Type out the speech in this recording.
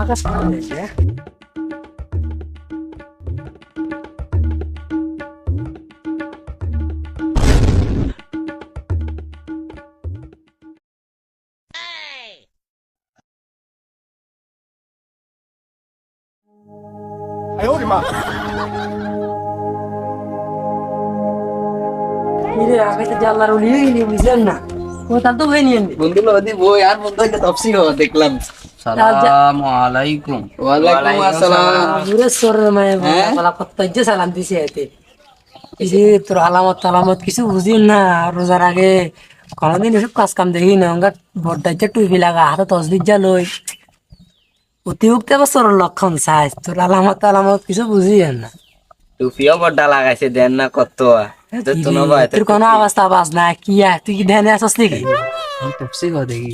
আকাশ কাছে আমি তো জানলার উলিয়ে গেলি বুঝলেন না কোথাও তো হয়ে নিয়ে বন্ধু লদি বই আর বন্ধু একটা তফসি হওয়া দেখলাম। সালাম আলাইকুম। ওয়ালাইকুম আসসালাম। বুড়ে সরের মায়ে হ্যাঁ? বলা কত যে সালাম দিছে এতে এই যে তোর আলামত তালামত কিছু বুঝি না রোজার আগে কোনদিন এসব কাজ কাম দেখি না অঙ্গা বড়দাইতে টুপি লাগা হাতে তসবির যা লই অতিরিক্ত বছর লক্ষণ চাই তোর আলামত তালামত কিছু বুঝি না টুপিও বড়টা লাগাইছে দেন না কত তো ভাই তোর কোনো অবস্থা বাজ না কি তুই কি ধ্যানে আসস নাকি তফসি হওয়া দেখি